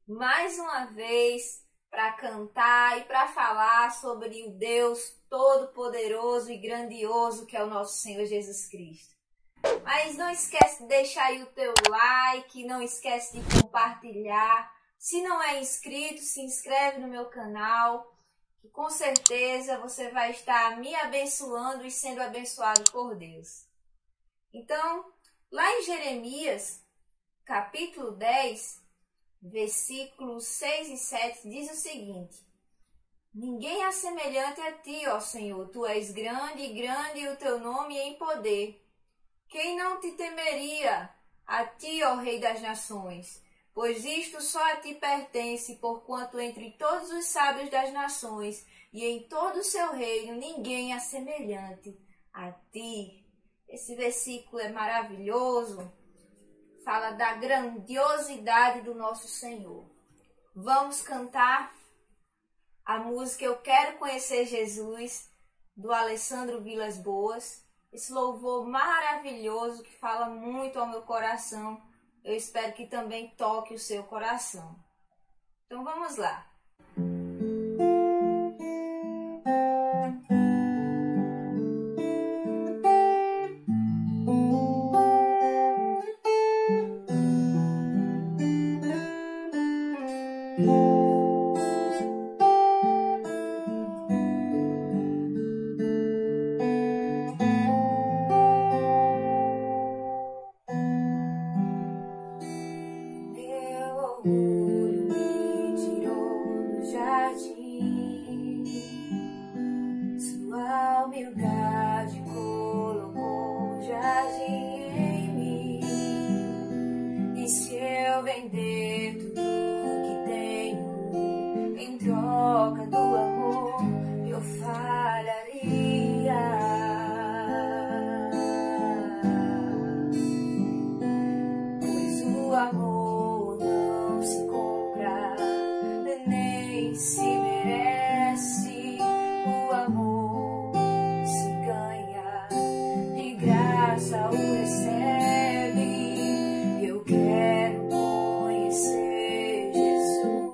mais uma vez para cantar e para falar sobre o Deus todo-poderoso e grandioso que é o nosso Senhor Jesus Cristo. Mas não esquece de deixar aí o teu like, não esquece de compartilhar. Se não é inscrito, se inscreve no meu canal, que com certeza você vai estar me abençoando e sendo abençoado por Deus. Então, lá em Jeremias, capítulo 10, versículos 6 e 7, diz o seguinte: Ninguém é semelhante a ti, ó Senhor, tu és grande e grande o teu nome em poder. Quem não te temeria a ti, ó Rei das Nações? Pois isto só a ti pertence, porquanto entre todos os sábios das nações e em todo o seu reino ninguém é semelhante a ti. Esse versículo é maravilhoso, fala da grandiosidade do nosso Senhor. Vamos cantar a música Eu Quero Conhecer Jesus, do Alessandro Vilas Boas. Esse louvor maravilhoso que fala muito ao meu coração. Eu espero que também toque o seu coração. Então vamos lá. Sua humildade colocou um jardim em mim. E se eu vender tudo que tenho em troca do amor, eu falharia. Pois o amor não se compra, nem se merece. O amor se ganha, de graça o recebe. Eu quero conhecer Jesus.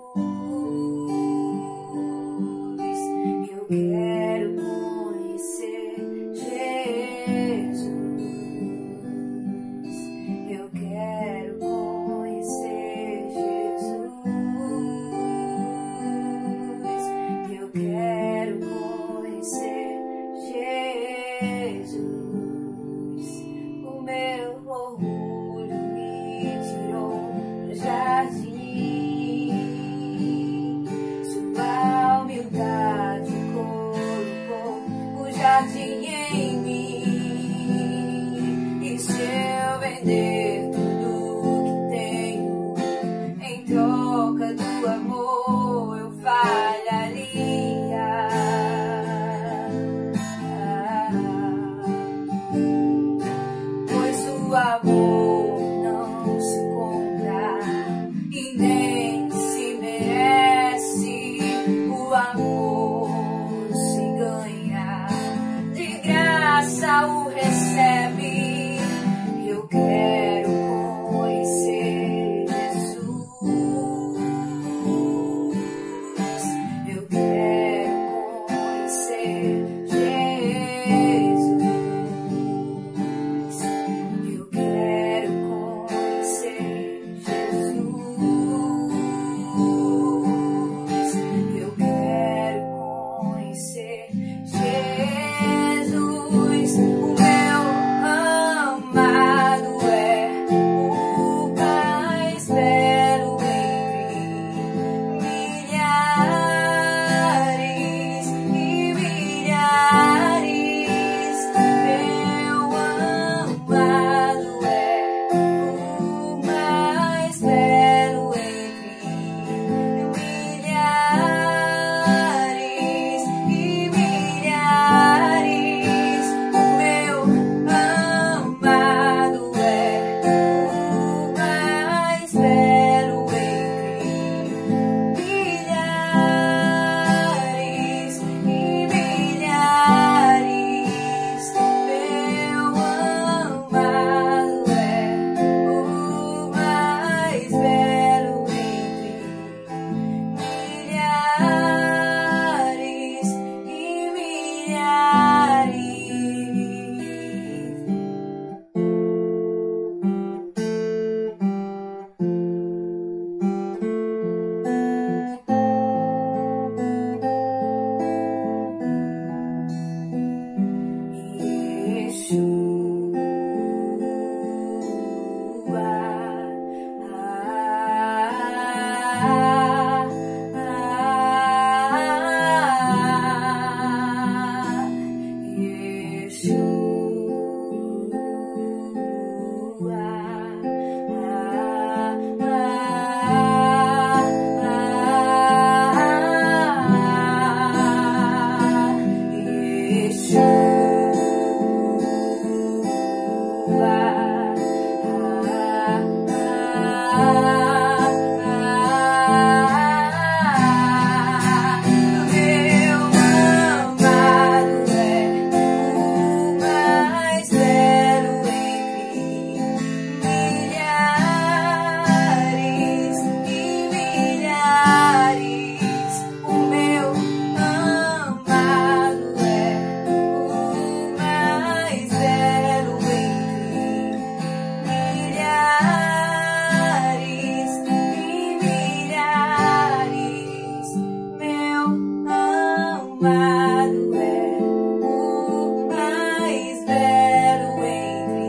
amado é o mais belo entre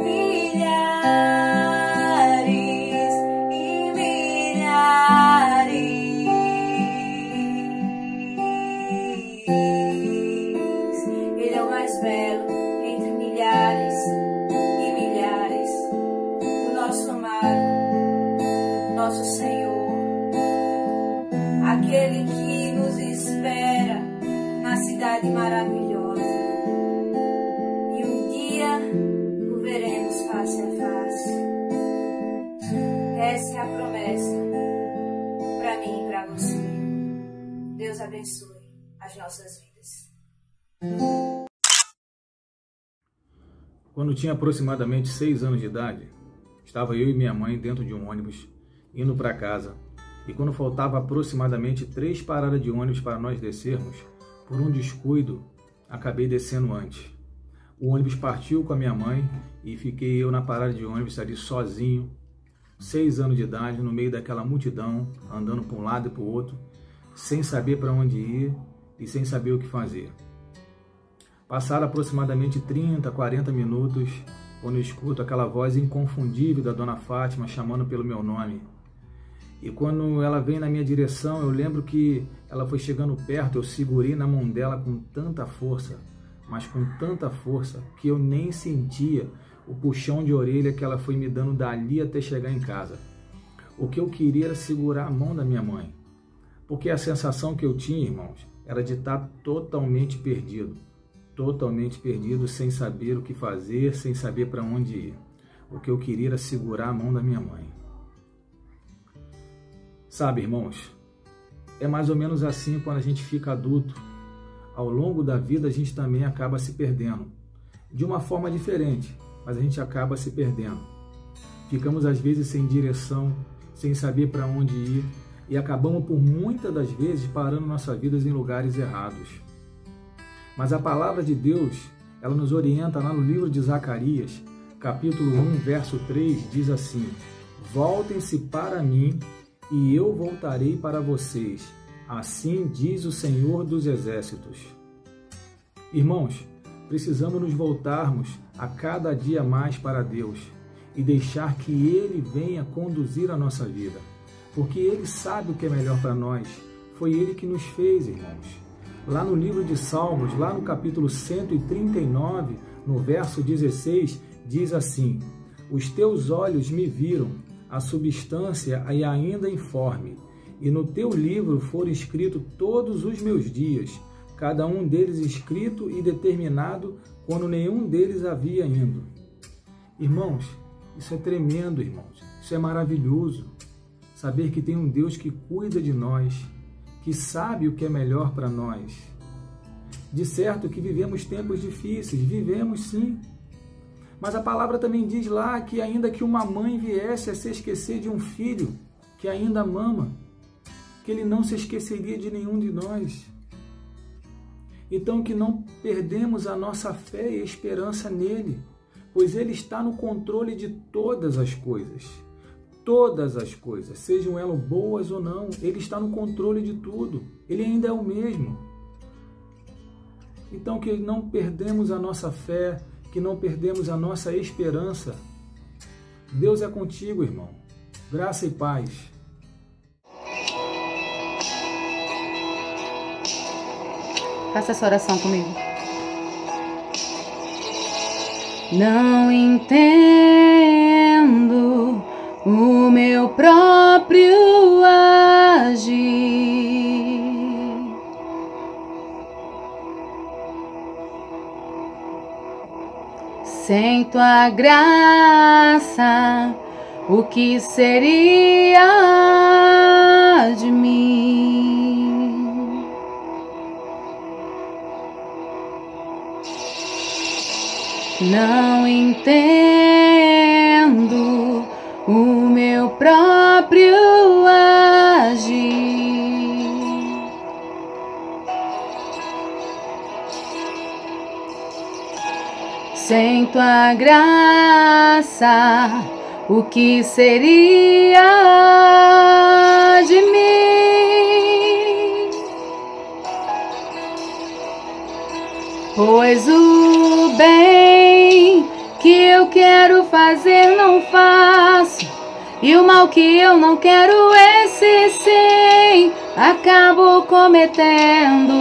milhares e milhares. Ele é o mais belo entre milhares e milhares. O nosso amado, nosso Senhor, aquele que nos espera na cidade maravilhosa. E um dia o veremos face a face. Essa é a promessa para mim e para você. Deus abençoe as nossas vidas. Quando tinha aproximadamente 6 anos de idade, estava eu e minha mãe dentro de um ônibus, indo para casa, e quando faltava aproximadamente 3 paradas de ônibus para nós descermos, por um descuido, acabei descendo antes. O ônibus partiu com a minha mãe e fiquei eu na parada de ônibus ali sozinho, 6 anos de idade, no meio daquela multidão, andando para um lado e para o outro, sem saber para onde ir e sem saber o que fazer. Passaram aproximadamente 30, 40 minutos, quando eu escuto aquela voz inconfundível da Dona Fátima chamando pelo meu nome. E quando ela vem na minha direção, eu lembro que ela foi chegando perto, eu segurei na mão dela com tanta força, mas com tanta força, que eu nem sentia o puxão de orelha que ela foi me dando dali até chegar em casa. O que eu queria era segurar a mão da minha mãe, porque a sensação que eu tinha, irmãos, era de estar totalmente perdido, sem saber o que fazer, sem saber para onde ir. O que eu queria era segurar a mão da minha mãe. Sabe, irmãos, é mais ou menos assim quando a gente fica adulto. Ao longo da vida a gente também acaba se perdendo. De uma forma diferente, mas a gente acaba se perdendo. Ficamos às vezes sem direção, sem saber para onde ir e acabamos por muitas das vezes parando nossas vidas em lugares errados. Mas a palavra de Deus, ela nos orienta lá no livro de Zacarias, capítulo 1, verso 3, diz assim: voltem-se para mim e eu voltarei para vocês. Assim diz o Senhor dos Exércitos. Irmãos, precisamos nos voltarmos a cada dia mais para Deus e deixar que Ele venha conduzir a nossa vida, porque Ele sabe o que é melhor para nós. Foi Ele que nos fez, irmãos. Lá no livro de Salmos, lá no capítulo 139, no verso 16, diz assim: os teus olhos me viram, a substância e ainda informe, e no teu livro foram escritos todos os meus dias, cada um deles escrito e determinado, quando nenhum deles havia ido. Irmãos, isso é tremendo, irmãos. Isso é maravilhoso. Saber que tem um Deus que cuida de nós, que sabe o que é melhor para nós. De certo que vivemos tempos difíceis, vivemos sim. Mas a palavra também diz lá que ainda que uma mãe viesse a se esquecer de um filho que ainda mama, que Ele não se esqueceria de nenhum de nós. Então que não perdemos a nossa fé e esperança nele, pois Ele está no controle de todas as coisas. Todas as coisas, sejam elas boas ou não, Ele está no controle de tudo. Ele ainda é o mesmo. Então que não perdemos a nossa fé, que não perdemos a nossa esperança. Deus é contigo, irmão. Graça e paz. Faça essa oração comigo. Não entendo o meu próprio agir. Sem tua graça, o que seria de mim? Não entendo o meu próprio agir. Sem tua graça, o que seria de mim? Pois o bem que eu quero fazer não faço, e o mal que eu não quero, esse sim, acabo cometendo.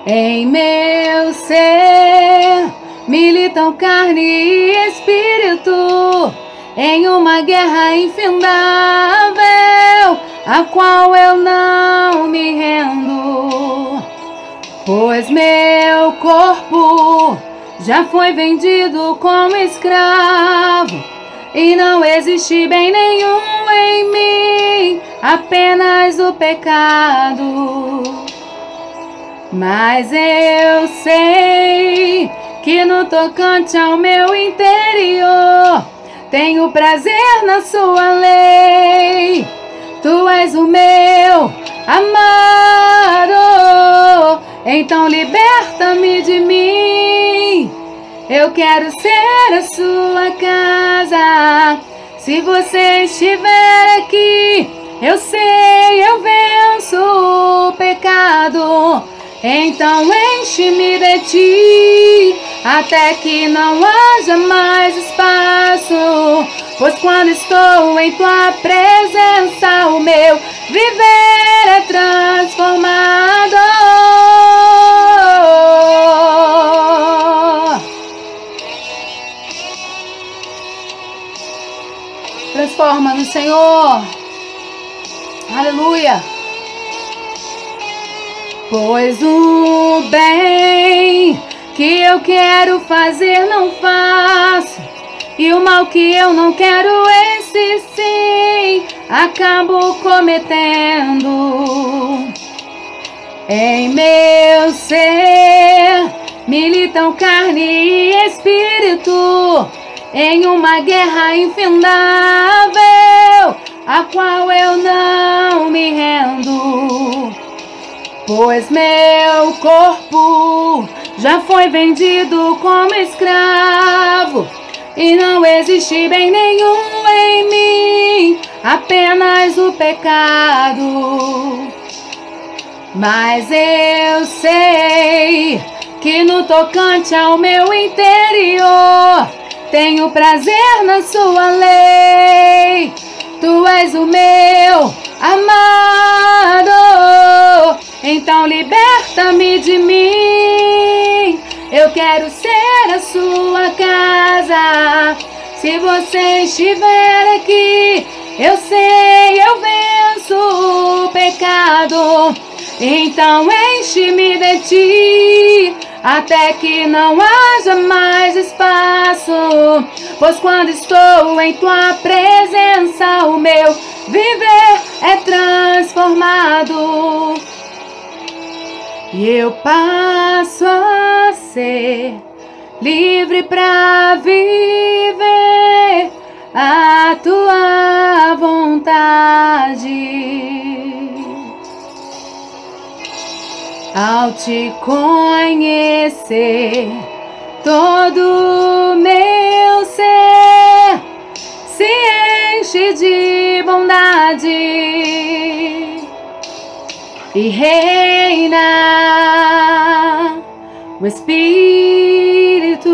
Em meu ser militam carne e espírito, em uma guerra infindável, a qual eu não me rendo. Pois meu corpo já foi vendido como escravo, e não existe bem nenhum em mim, apenas o pecado. Mas eu sei que no tocante ao meu interior tenho prazer na sua lei. Tu és o meu amado, então liberta-me de mim. Eu quero ser a sua casa. Se você estiver aqui, eu sei, eu venço o pecado. Então enche-me de ti, até que não haja mais espaço. Pois quando estou em tua presença, o meu viver é transformado. Transforma-nos, Senhor. Aleluia. Pois o bem que eu quero fazer não faço, e o mal que eu não quero, esse sim, acabo cometendo. Em meu ser militam carne e espírito, em uma guerra infindável, a qual eu não me rendo. Pois meu corpo já foi vendido como escravo, e não existe bem nenhum em mim, apenas o pecado. Mas eu sei que no tocante ao meu interior tenho prazer na sua lei. Tu és o meu amado, então liberta-me de mim. Eu quero ser a sua casa. Se você estiver aqui, eu sei, eu venço o pecado. Então enche-me de ti, até que não haja mais espaço. Pois quando estou em tua presença, o meu viver é transformado. E eu passo a ser livre para viver a tua vontade. Ao te conhecer, todo meu ser se enche de bondade e reina o Espírito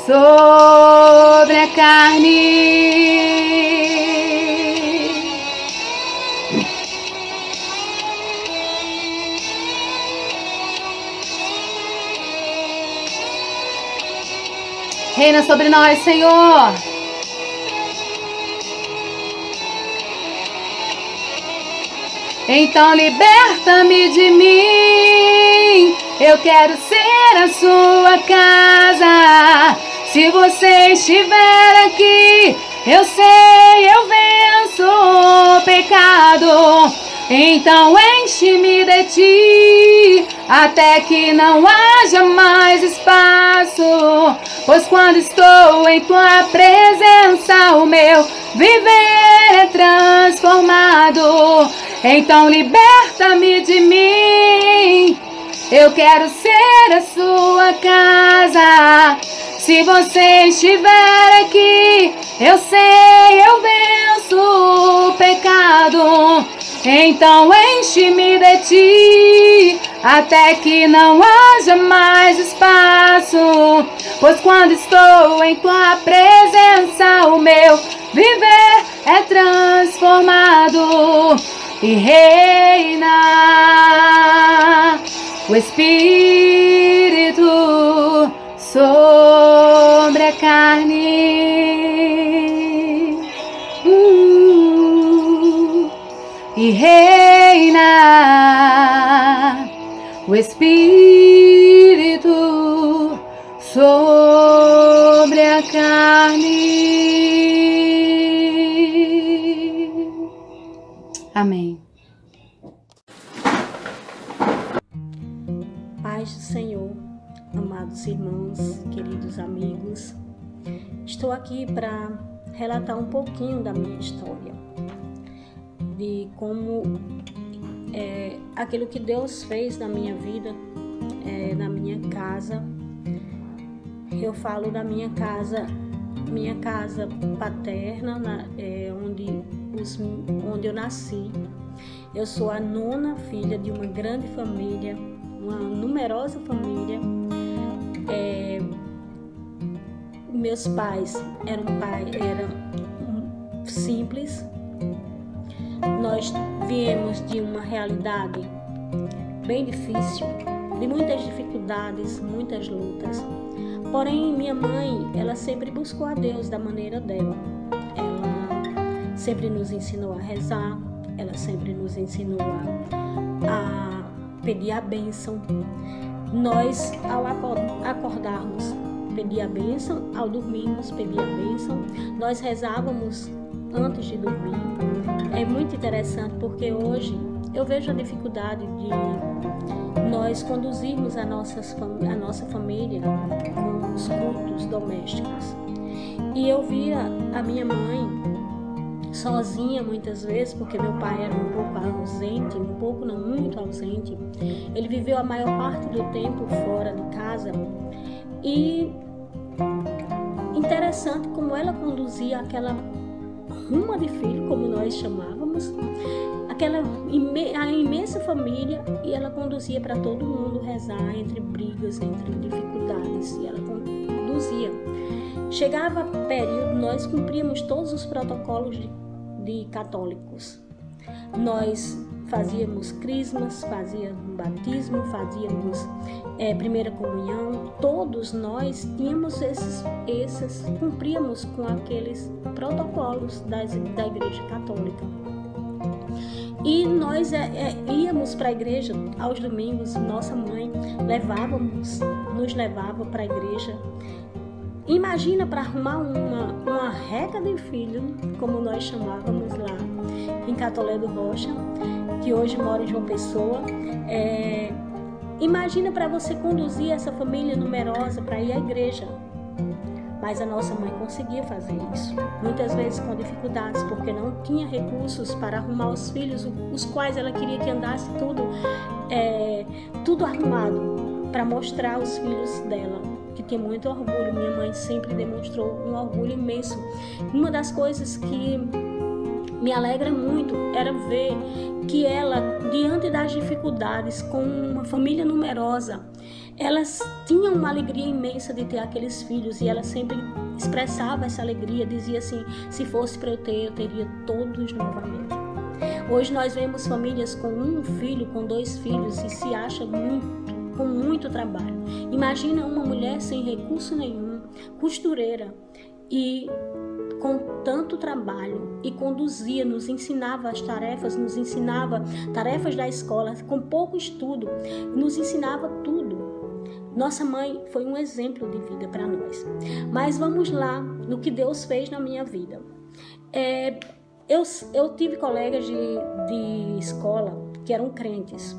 sobre a carne. Reina sobre nós, Senhor. Então liberta-me de mim. Eu quero ser a sua casa. Se você estiver aqui, eu sei, eu venço o pecado. Então enche-me de ti, até que não haja mais espaço. Pois quando estou em tua presença, o meu viver é transformado. Então liberta-me de mim. Eu quero ser a sua casa. Se você estiver aqui, eu sei, eu venço o pecado. Então enche-me de ti, até que não haja mais espaço, pois quando estou em tua presença, o meu viver é transformado e reina o Espírito sobre a carne, e reina o Espírito sobre a carne. Amém. Paz do Senhor, amados irmãos, queridos amigos. Estou aqui para relatar um pouquinho da minha história, de como aquilo que Deus fez na minha vida, na minha casa. Eu falo da minha casa paterna, onde eu nasci. Eu sou a 9ª filha de uma grande família, uma numerosa família. Meus pais eram simples. Nós viemos de uma realidade bem difícil, de muitas dificuldades, muitas lutas. Porém, minha mãe, ela sempre buscou a Deus da maneira dela. Ela sempre nos ensinou a rezar, ela sempre nos ensinou a pedir a bênção. Nós, ao acordarmos, pedir a bênção, ao dormirmos, pedir a bênção. Nós rezávamos antes de dormir. É muito interessante porque hoje eu vejo a dificuldade de nós conduzirmos a nossa família com os cultos domésticos. E eu via a minha mãe sozinha muitas vezes, porque meu pai era um pouco ausente, muito ausente. Ele viveu a maior parte do tempo fora de casa. E interessante como ela conduzia aquela ruma de filho, como nós chamávamos, a imensa família, e ela conduzia para todo mundo rezar entre brigas, entre dificuldades, e ela conduzia. Chegava período, nós cumpríamos todos os protocolos de católicos. Nós fazíamos crismas, fazíamos batismo, fazíamos primeira comunhão. Todos nós tínhamos cumpríamos com aqueles protocolos da Igreja Católica. E nós íamos para a igreja aos domingos. Nossa mãe nos levava para a igreja. Imagina, para arrumar uma reca de filho, como nós chamávamos lá em Catolé do Rocha, que hoje mora em João Pessoa. Imagina para você conduzir essa família numerosa para ir à igreja. Mas a nossa mãe conseguia fazer isso, muitas vezes com dificuldades, porque não tinha recursos para arrumar os filhos, os quais ela queria que andasse tudo arrumado, para mostrar aos filhos dela, que tinha muito orgulho. Minha mãe sempre demonstrou um orgulho imenso. Uma das coisas que me alegra muito era ver que ela, diante das dificuldades, com uma família numerosa, elas tinham uma alegria imensa de ter aqueles filhos, e ela sempre expressava essa alegria, dizia assim: se fosse para eu teria todos novamente. Hoje nós vemos famílias com um filho, com 2 filhos, e se acha com muito trabalho. Imagina uma mulher sem recurso nenhum, costureira, e com tanto trabalho, e conduzia, nos ensinava as tarefas, nos ensinava tarefas da escola, com pouco estudo, nos ensinava tudo. Nossa mãe foi um exemplo de vida para nós. Mas vamos lá no que Deus fez na minha vida. Eu tive colegas de escola que eram crentes.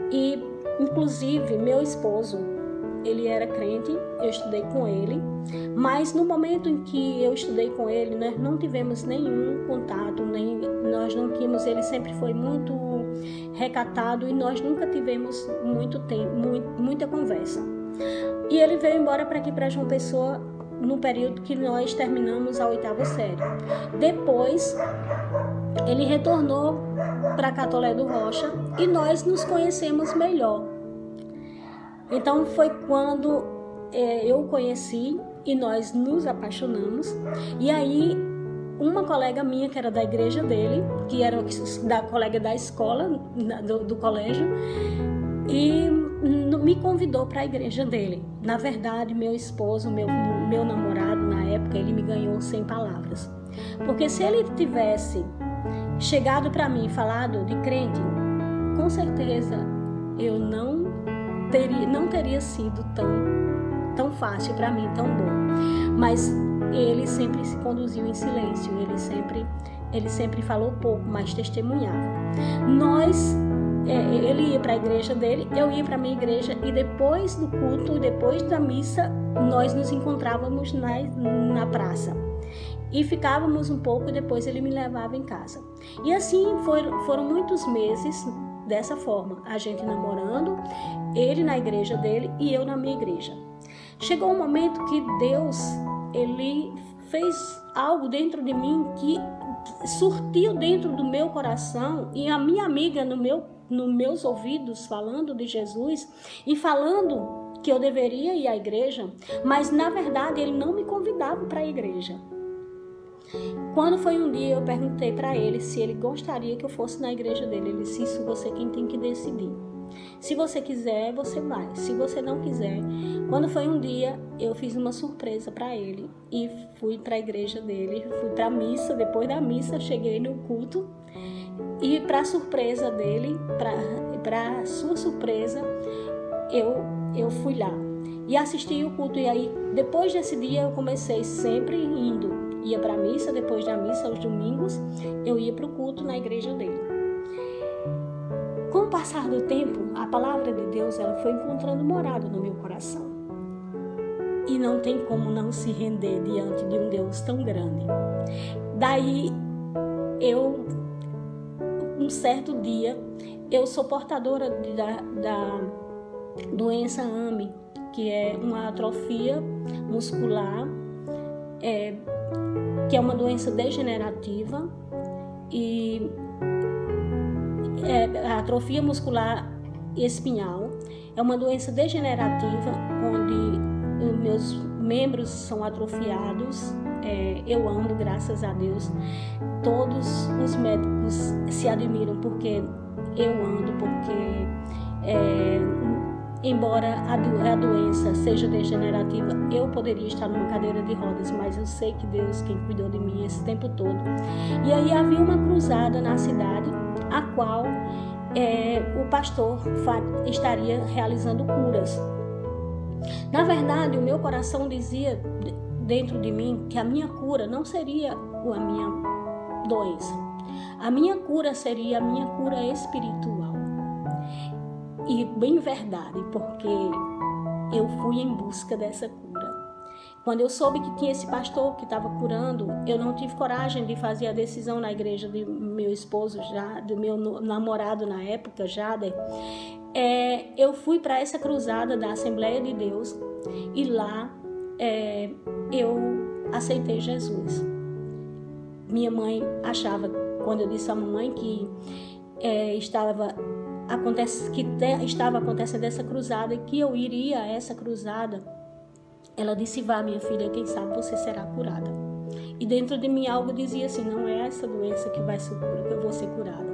E, inclusive, meu esposo, ele era crente, eu estudei com ele. Mas no momento em que eu estudei com ele, nós não tivemos nenhum contato, nós não tínhamos, ele sempre foi muito recatado, e nós nunca tivemos muita conversa. E ele veio embora para aqui, para João Pessoa, no período que nós terminamos a 8ª série. Depois, ele retornou para Catolé do Rocha e nós nos conhecemos melhor. Então foi quando eu o conheci e nós nos apaixonamos. E aí uma colega minha que era da igreja dele, que era da colega da escola, do colégio, e me convidou para a igreja dele. Na verdade, meu esposo, meu namorado na época, ele me ganhou sem palavras. Porque se ele tivesse chegado para mim e falado de crente, com certeza eu não teria sido tão fácil para mim, tão bom. Mas ele sempre se conduziu em silêncio, ele sempre falou pouco, mas testemunhava. Ele ia para a igreja dele, eu ia para a minha igreja, e depois do culto, depois da missa, nós nos encontrávamos na praça. E ficávamos um pouco e depois ele me levava em casa. E assim foram muitos meses dessa forma, a gente namorando, ele na igreja dele e eu na minha igreja. Chegou um momento que Deus, ele fez algo dentro de mim que surtiu dentro do meu coração, e a minha amiga nos meus ouvidos falando de Jesus e falando que eu deveria ir à igreja, mas na verdade ele não me convidava para a igreja. Quando foi um dia, eu perguntei para ele se ele gostaria que eu fosse na igreja dele. Ele disse: isso você quem tem que decidir. Se você quiser, você vai. Se você não quiser. Quando foi um dia, eu fiz uma surpresa para ele e fui para a igreja dele, fui para a missa. Depois da missa, cheguei no culto e, para surpresa dele, para sua surpresa, eu fui lá e assisti o culto. E aí, depois desse dia, eu comecei sempre indo. Ia para a missa, depois da missa, aos domingos, eu ia para o culto na igreja dele. Com o passar do tempo, a palavra de Deus ela foi encontrando morada no meu coração. E não tem como não se render diante de um Deus tão grande. Daí, um certo dia, eu sou portadora da doença AME, que é uma atrofia muscular, que é uma doença degenerativa, e a atrofia muscular espinhal é uma doença degenerativa onde meus membros são atrofiados. Eu ando, graças a Deus. Todos os médicos se admiram porque eu ando, porque embora a doença seja degenerativa, eu poderia estar numa cadeira de rodas, mas eu sei que Deus quem cuidou de mim esse tempo todo. E aí havia uma cruzada na cidade, a qual o pastor estaria realizando curas. Na verdade, o meu coração dizia dentro de mim que a minha cura não seria a minha doença. A minha cura seria a minha cura espiritual. E bem verdade, porque eu fui em busca dessa cura. Quando eu soube que tinha esse pastor que estava curando, eu não tive coragem de fazer a decisão na igreja do meu esposo, do meu namorado na época, Jader. Eu fui para essa cruzada da Assembleia de Deus e lá eu aceitei Jesus. Minha mãe achava, quando eu disse à mamãe que estava acontecendo essa cruzada e que eu iria a essa cruzada, ela disse: vá, minha filha, quem sabe você será curada. E dentro de mim algo dizia assim: não é essa doença que vai ser cura, que eu vou ser curada.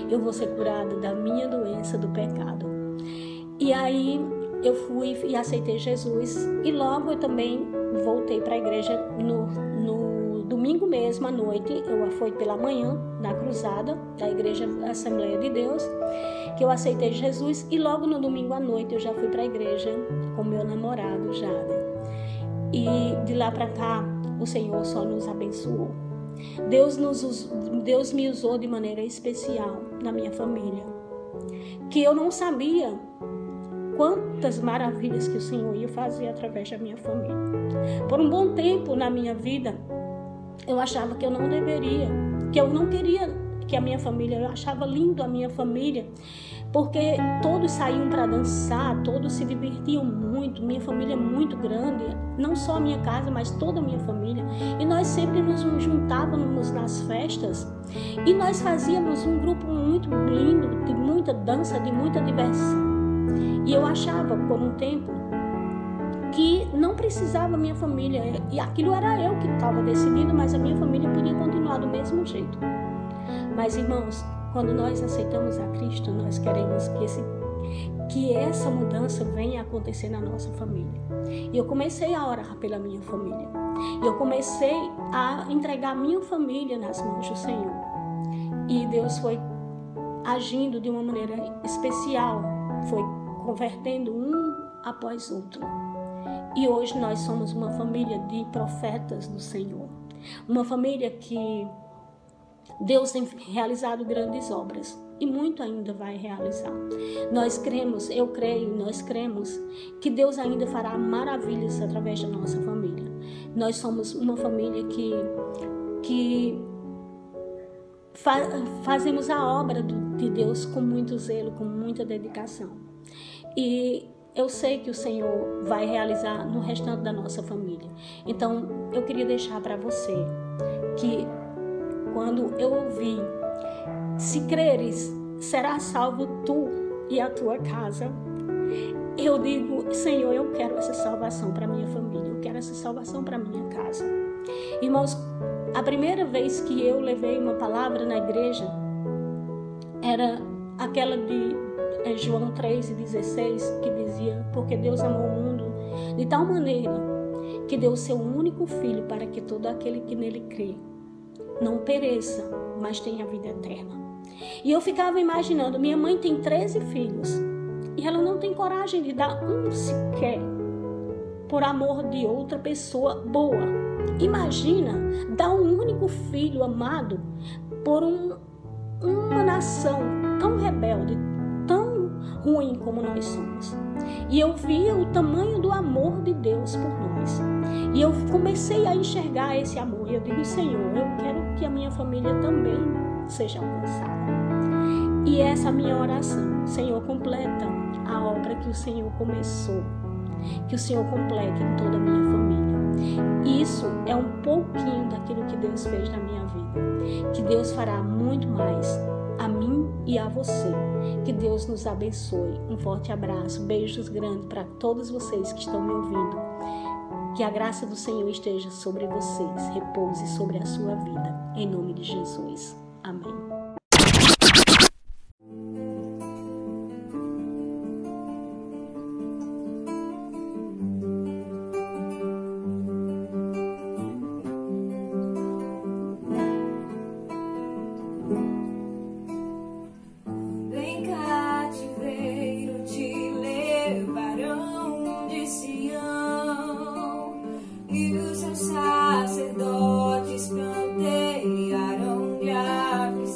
Eu vou ser curada da minha doença, do pecado. E aí eu fui e aceitei Jesus, e logo eu também voltei para a igreja no domingo mesmo, à noite. Eu fui pela manhã na cruzada da igreja Assembleia de Deus, que eu aceitei Jesus, e logo no domingo à noite eu já fui para a igreja com meu namorado Jader. E de lá para cá o Senhor só nos abençoou. Deus me usou de maneira especial na minha família, que eu não sabia quantas maravilhas que o Senhor ia fazer através da minha família. Por um bom tempo na minha vida, eu achava que eu não deveria, que eu não queria que a minha família, eu achava lindo a minha família, porque todos saíam para dançar, todos se divertiam muito. Minha família é muito grande, não só a minha casa, mas toda a minha família. E nós sempre nos juntávamos nas festas e nós fazíamos um grupo muito lindo, de muita dança, de muita diversão. E eu achava por um tempo que não precisava minha família, e aquilo era eu que estava decidindo, mas a minha família podia continuar do mesmo jeito. Mas, irmãos, quando nós aceitamos a Cristo, nós queremos que essa mudança venha a acontecer na nossa família. E eu comecei a orar pela minha família. E eu comecei a entregar a minha família nas mãos do Senhor. E Deus foi agindo de uma maneira especial, foi convertendo um após outro. E hoje nós somos uma família de profetas do Senhor. Uma família que Deus tem realizado grandes obras e muito ainda vai realizar. Nós cremos, eu creio, nós cremos que Deus ainda fará maravilhas através da nossa família. Nós somos uma família que fazemos a obra de Deus com muito zelo, com muita dedicação. E eu sei que o Senhor vai realizar no restante da nossa família. Então, eu queria deixar para você que quando eu ouvi, se creres, será salvo tu e a tua casa. Eu digo, Senhor, eu quero essa salvação para minha família, eu quero essa salvação para minha casa. Irmãos, a primeira vez que eu levei uma palavra na igreja era aquela de João 3,16, que dizia: porque Deus amou o mundo de tal maneira que deu o seu único filho para que todo aquele que nele crê não pereça, mas tenha vida eterna. E eu ficava imaginando, minha mãe tem 13 filhos e ela não tem coragem de dar um sequer por amor de outra pessoa boa. Imagina dar um único filho amado por uma nação tão rebelde, tão ruim como nós somos. E eu via o tamanho do amor de Deus por nós. E eu comecei a enxergar esse amor. E eu digo, Senhor, eu quero que a minha família também seja alcançada. E essa é a minha oração. Senhor, completa a obra que o Senhor começou. Que o Senhor complete em toda a minha família. Isso é um pouquinho daquilo que Deus fez na minha vida. Que Deus fará muito mais a mim e a você. Que Deus nos abençoe. Um forte abraço, beijos grandes para todos vocês que estão me ouvindo. Que a graça do Senhor esteja sobre vocês, repouse sobre a sua vida. Em nome de Jesus. Amém. Sacerdotes plantearão de árvores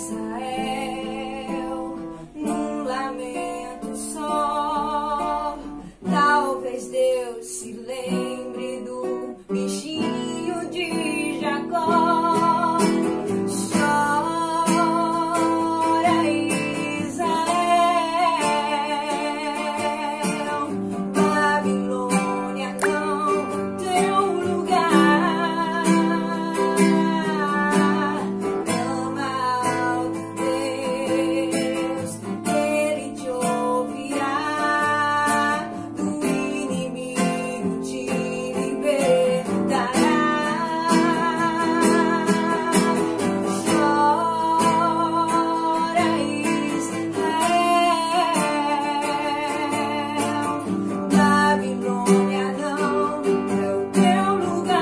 Israel, num lamento só. Talvez Deus se lembre do bichinho de Jacó. Chora, Israel, Babilônia não teu lugar. Clama ao Deus, Ele te ouvirá, do inimigo te libertará. Chora, Israel, Babilônia não é o teu lugar.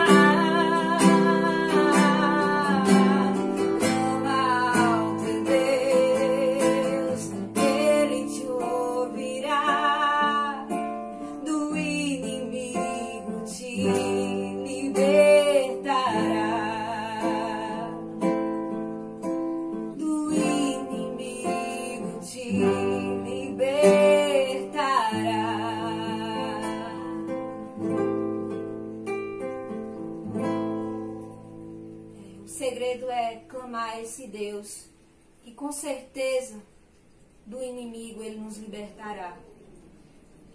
Clama ao teu Deus, Ele te ouvirá, do inimigo te libertará. Do inimigo te libertará. O segredo é clamar a esse Deus, que com certeza do inimigo Ele nos libertará.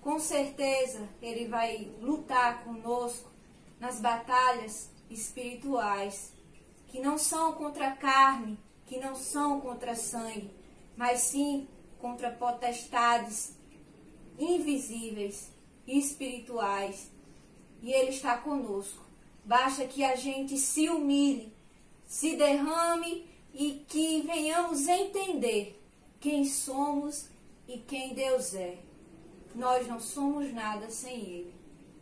Com certeza Ele vai lutar conosco nas batalhas espirituais, que não são contra a carne, que não são contra sangue, mas sim contra potestades invisíveis e espirituais. E Ele está conosco. Basta que a gente se humilhe, se derrame e que venhamos entender quem somos e quem Deus é. Nós não somos nada sem Ele.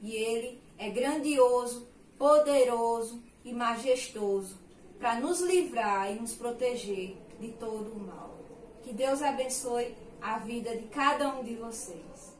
E Ele é grandioso, poderoso e majestoso para nos livrar e nos proteger de todo o mal. Que Deus abençoe a vida de cada um de vocês.